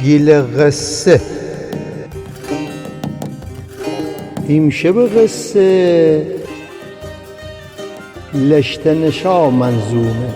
گیل قصه امشب قصه لشتنشا منظومه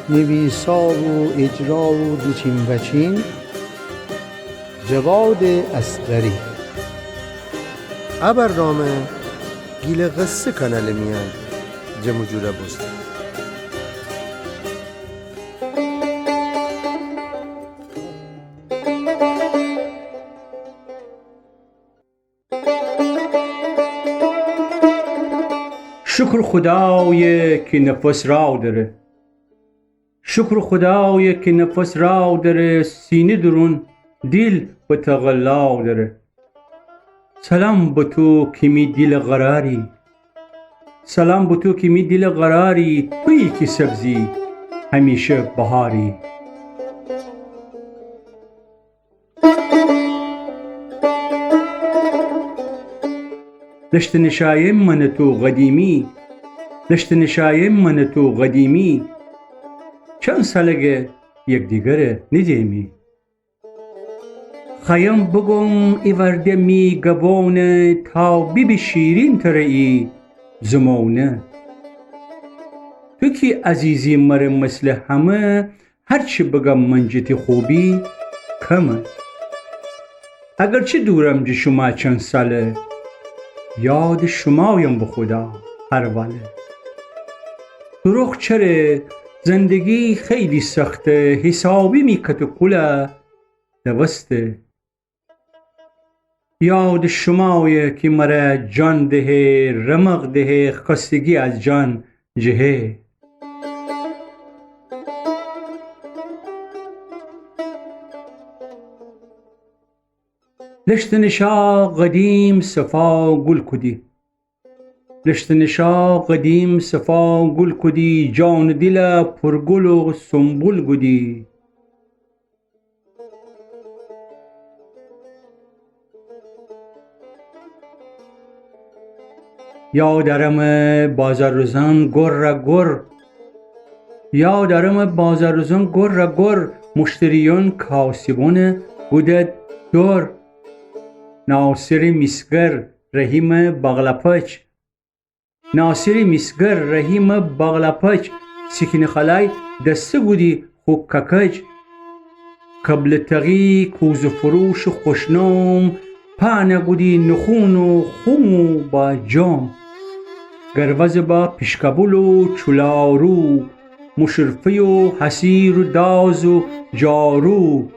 نویسا و اجرا و دیچین وچین جواد اصغری. برنامه گیل قصه کانال میان جمع جوره بست. شکر خدای که نفس را داره، شکر خدای که نفس را داره، سینه درون دل به تقلا داره. سلام به تو که می دل قراری، سلام به تو که می دل قراری، تویی که سبزی همیشه بهاری. لشت نشای من تو قدیمی، لشت نشای من تو قدیمی، چند سالگه یک دیگر ندیمی. خیم بگم ایورده می گوانه، تا بی شیرین ترئی زمانه. تو که عزیزی مره مثل همه، هرچی بگم منجتی خوبی کمه. اگرچه دورم ج شما چند ساله، یاد شمایم به خدا هر واله. دروغ چره زندگی خیلی سخته، حسابی میکت کله دوسته. یاد شمایه که مرا جان دهه، رمق دهه، خستگی از جان جهه. لشت نشا قدیم صفا گل کدی، لشت نشا قدیم صفا گل کدی، جان دل پرگل و سنبل گدی. یادرم بازار روزان گر گر، یادرم بازار روزان گر گر، مشتریان کاسبان بودد دور. ناصر مسگر رحیم بغلپچ، ناصر مسگر رحیم بغلپچ، سکین خلای دسته بودی خوک ککج. قبل تغی کوز فروش خوشنام، پانه بودی نخون و خون با جام. گروز با پیشکبول و چلارو، مشرفی و حسیر و داز و جارو.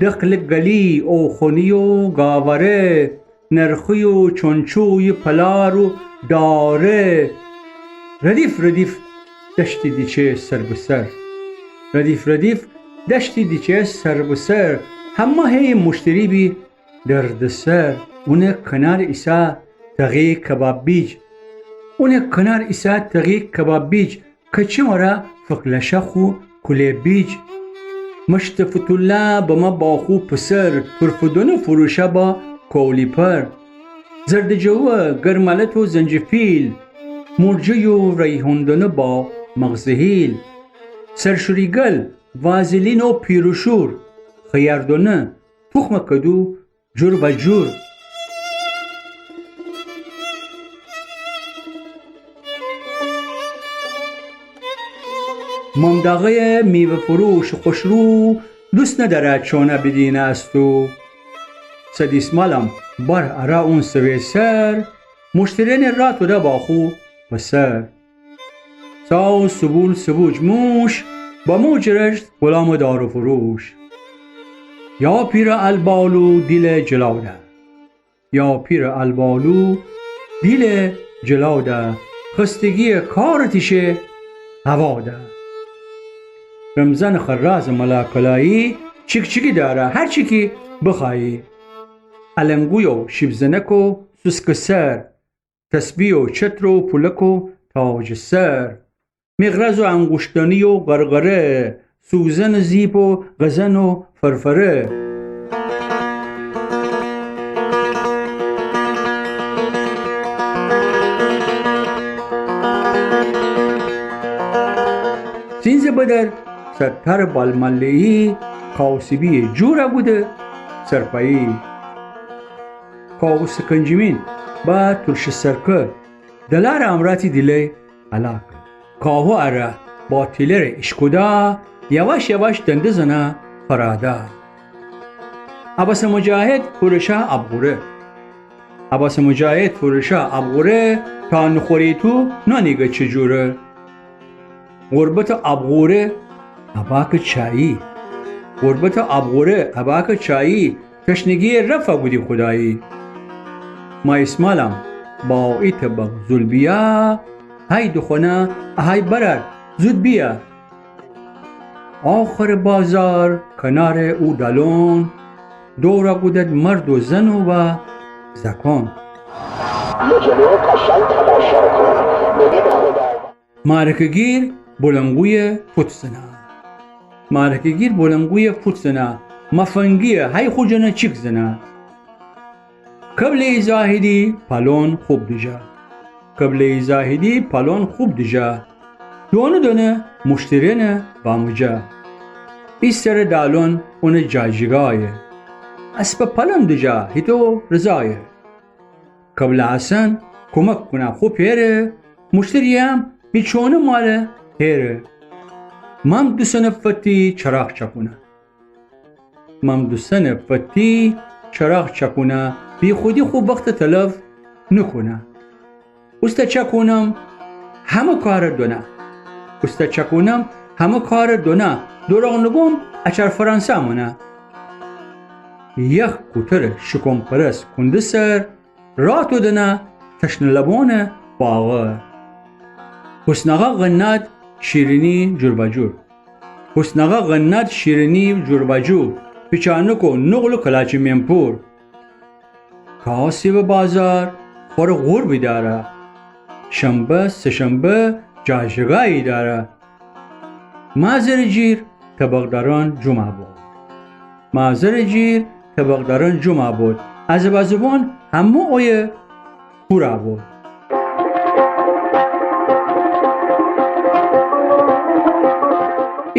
دخل گلی او خونی و گاوره، نرخی و چونچوی پلار و داره. ردیف ردیف دشتی دیچه سر بسر، ردیف ردیف دشتی دیچه سر بسر، همه هی مشتری بی درد سر. اونه کنار ایسا تغیی کباب بیج، اونه کنار ایسا تغیی کباب بیج، کچی مرا فقلشخو کلی بیج. مشت فتوله با ما با خوب پسر، پرفدون فروشه با کولی پر. زرد جوه گرمالت و زنجفیل، مرجی و ریحاندانه با مغزهیل. سرشوریگل وازلین و پیروشور، خیاردانه تخم کدو جور و جور. منداغه میوه فروش خوشرو، دوست نداره چونه بدینه است و سدیسمالم بر ارا اون سوی سر، مشترین را تو ده با خو بسر. ساو سبول سبوج موش، با موج رشت غلام دارو فروش. یا پیر البالو دل جلاده، یا پیر البالو دل جلاده، خستگی کارتیشه هواده. رمزان خراز ملاکلایی، چیک چیکی داره هر چی که بخوایی. علنگوی و شیبزنک و سوسک سر، تسبیح و چتر و پولک و تاج سر. مغرز و انگشتانی و غرغره، سوزن زیب و غزن و فرفره. سینز بدر ستر بالملهی، کاسبی جوره بوده سرپایی کاوس کنجمین با ترش سرکه دلار امراتی دیلی علاقه کاهو اره با تیلر اشکودا یواش یواش دنده زنه فراده عباس مجاهد فروشا ابغوره عباس مجاهد فروشا ابغوره تا نخوری تو نانیگه چجوره غربت ابغوره اباک چایی غربت ابغوره اباک چایی تشنگی رفع بودی خدایی ما اسمالم با ایت بغ زول بیا های دخونه های برر زود بیا آخر بازار کنار او دالون دورا بودد مرد و زن و زکان معرکگیر بلنگوی فوتسنا معرکگیر بلنگوی فوتسنا مفنگی های خوجنه چیک زنه قبل زاهدی پالون خوب دیجا قبل زاهدی پالون خوب دیجا دونه مشترینه با مجا ایستر دالون اون جاجگایه اسب پالون دیجا هیتو رضایه قبل حسن کمک کنه خوب هیره مشتریم بیچونه ماله هیره مام دوسن فتی چراغ چکونه مام دوسن فتی چراغ چکونه بی خودی خوب وقت تلف نکنه استا چکونم همه کار دونه استا چکونم همه کار دونه دروغ نگم اچر فرانسه مونه یک کوتر شکم پرست کنده سر راتو دونه تشن لبونه باغه حسنغا غناد شیرینی جور بجور حسنغا غناد شیرینی جور بجور پیچانکو نغلو کلاچی میمپور کاسی به بازار خور غربی داره شنبه سهشنبه جاجگایی داره مازر جیر طبقداران جمعه بود مازر جیر طبقداران جمعه بود از بازبان همه اوی پورا بود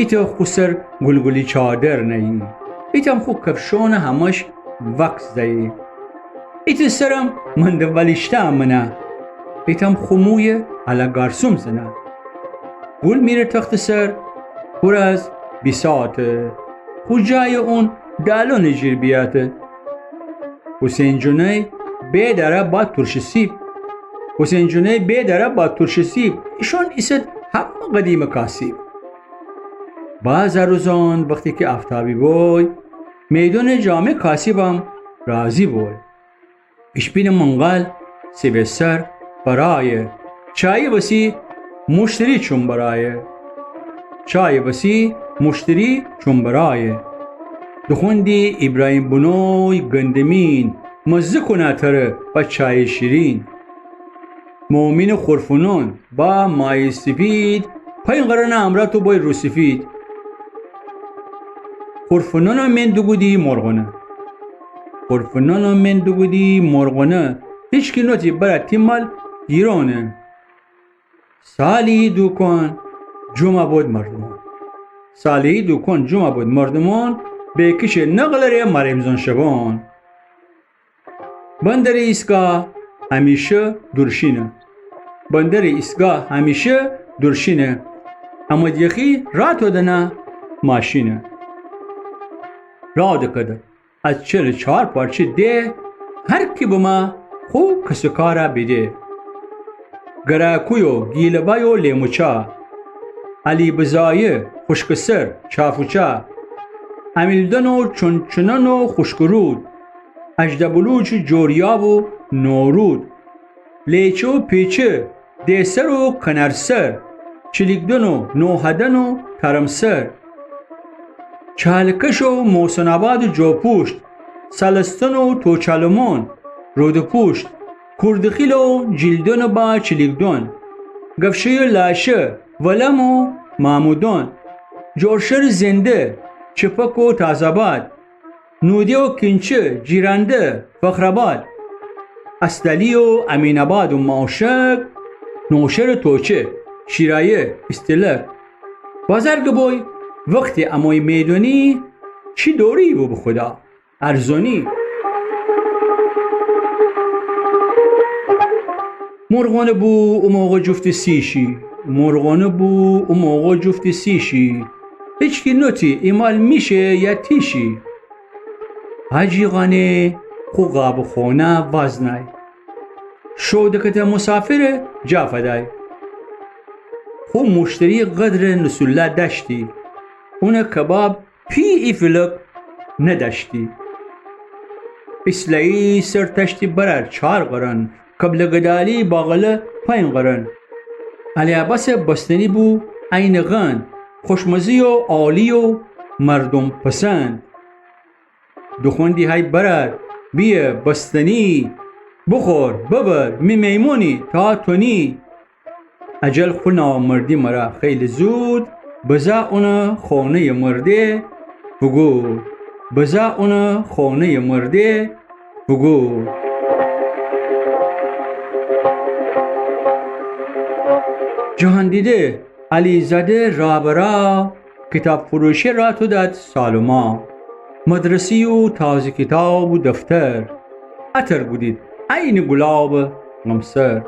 ایتا خسر گلگلی چادر نهی ایتام خو کفشون همش وکس دهی ایتا سرم من دولیشته منه ایتام خموی علا گارسوم زنه گل میره تخت سر پر از بیساته خود جای اون دالون جیر بیاته حسین جونی به داره با ترش سیب حسین جونی به داره با ترش سیب ایشون ایست همه قدیم کاسیب باز روزان وقتی که آفتابی بوی میدون جامع کاسیبم راضی بوی اشپین منقل سیب سر برای چای وسی مشتری چون برای چای وسی مشتری چون برای دخوندی ابراهیم بنوی گندمین مزه کنه تره با چای شیرین مومین خرفنون با مای سفید پایین قرن امراتو بای رو سفید خرفنون من دوگودی مرغونه خرفنون من دوگودی مرغونه هیچ کی نوتی برای تیمال گیرانه سالی دوکان جمعه بود مردمان سالی دوکان جمعه بود مردمان به کش نقلره مریمزان شبان بندر ایستگاه همیشه درشینه بندر ایستگاه همیشه درشینه اما یخی راتو دنه ماشینه را دکده از 44 پارچه ده هر کی بما خوب کسکارا بیده گراکویو گیلبایو لیموچا علی بزایه خوشکسر چافوچا امیلدن و چونچنان و خوشگرود اجدبلوچ جوریاب و نورود لیچه و پیچه دیسر و کنرسر چلیکدن و نوهدن و ترمسر چالکش و موسناباد و جوپوشت سالستان و توچالمون رودپوشت کردخیل و جلدن با چلیکدن گفشه لاشه ولم و مامودان جورشر زنده چپک و تازاباد نودی و کنچه جیرنده فخرآباد استلی و امیناباد و ماشک نوشر توچه شیرایه استلر بازرگ بوی وقتی اموی میدونی چی دوری بو به خدا ارزانی. مرغانه بو او موقع جفت سیشی، مرغانه بو او موقع جفت سیشی، هیچکی نوتی ایمال میشه یا تیشی. حجیغانه خو غاب خونه وزنای، شودکت مسافر جافدای. خو مشتری قدر نسوله داشتی، اون کباب پی ایفلک نداشتی. اسلایی سر تشتی برر 4 قرن، قبل گدالی باغله 5 قرن. علیاباس بستنی بو عین غن، خوشمزی و عالی و مردم پسند. دخوندی های برر بیه بستنی، بخور ببر می میمونی تا تونی. اجل خو نامردی مرا خیلی زود، بزا اون خونه مرده بگو، بزا اون خونه مرده بگو. جهان دیده علیزاده رابرا، کتاب فروشی را تو داد سالوما. مدرسی و تازه کتاب و دفتر، عطر بودید عین گلاب غمسر.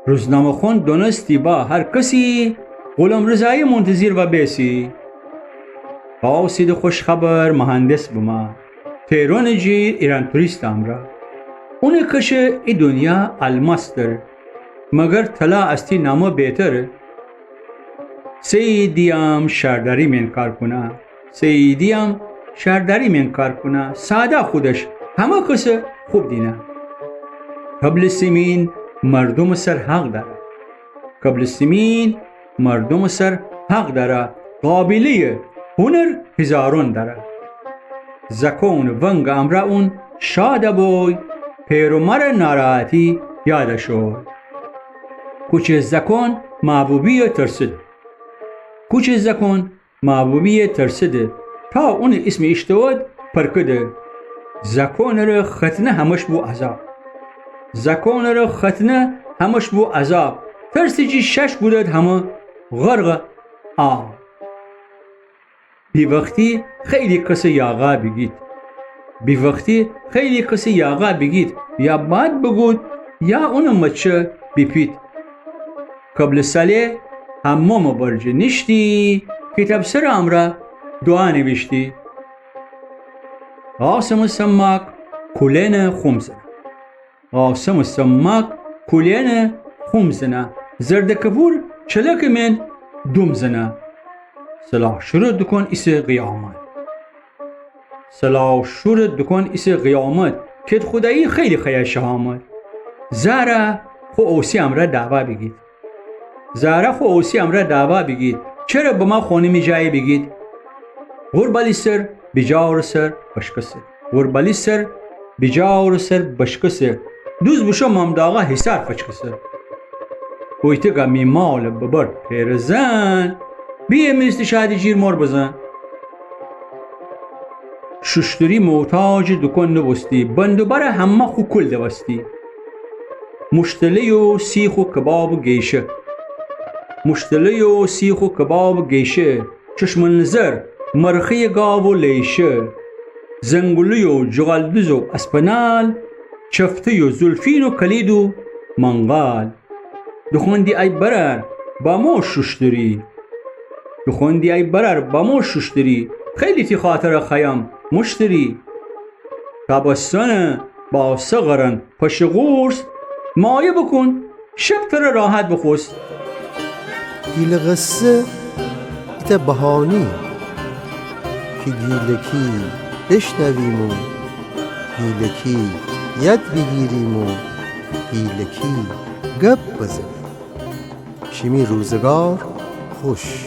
روزنامه خون دونستی با هر کسی، غلام رضایی منتظر و بیسی. قاصد خوش خبر مهندس بما، تهران جیر ایران توریست امرا. اون کشه ای دنیا الماس در، مگر طلا استی نامه بهتر. سیدیم شهرداری من کار کنه، سیدیم شهرداری من کار کنه. ساده خودش همه کسه خوب دینه. قبل سیمین مردم سر حق داره، قبل سیمین مردم سر حق داره. قابلیه هنر هزارون داره. زکون ونگ امرا اون شاده بوی، پیرومر ناراحتی یاد شد. کوچه زکون محبوبی ترسد، کوچه زکون محبوبی ترسد. تا اون اسم اشتود پرکده. زکون رو ختنه همش بو عذاب، زکون رو ختنه همش بو عذاب. ترسی جی 6 بودد همه غرق آب. بی وقتی خیلی کسی یاغا بگید، بی وقتی خیلی کسی یاغا بگید، یا باد بگود یا اون مچه بیپید. قبل ساله همه برج نشتی، کتاب سر امرا دعا نوشتی. قاسم سماک کلین خمزنه، قاسم سماک کلین خمزنه. زرد کبور چلک من دومزنه. سلاح شروع دکن ایس قیامت، سلاح شروع دکن ایس قیامت. کت خدایی خیلی خیلی شهامت. زاره خو اوسی امرا دعوا بگید، زاره خو اوسی امرا دعوا بگید. چرا به ما خونه می جایی بگید؟ غربالی سر بجاور سر بشکسه، غربالی سر بجاور سر بشکسه. دوز بشو ممداغا حسار فچکسه. بویتگا میمال ببر پیرزن، بیه میستی شادی جیر مور بزن. ششتری محتاج دکن نبستی، بندوبر همه خو کل دوستی. مشتلی و سیخ و کباب و گیشه، مشتلی و سیخ و کباب و گیشه. چشم نظر مرخی گاو و لیشه. زنگولی و جغالدوز و اسپنال، چفته و زلفین و کلید و منقال. دخوندی ای برر با مو ششتری، دخوندی ای برر با مو ششتری. خیلی تی خاطر خیم مشتری. تابستان با سغرن پش غورس، مایه بکن شب تر راحت بخوست. گیل قصه ایت بهانی، که گیلکی بشنویم و گیلکی ید بگیریم و گیلکی گپ بزنیم. شیمی روزگار خوش.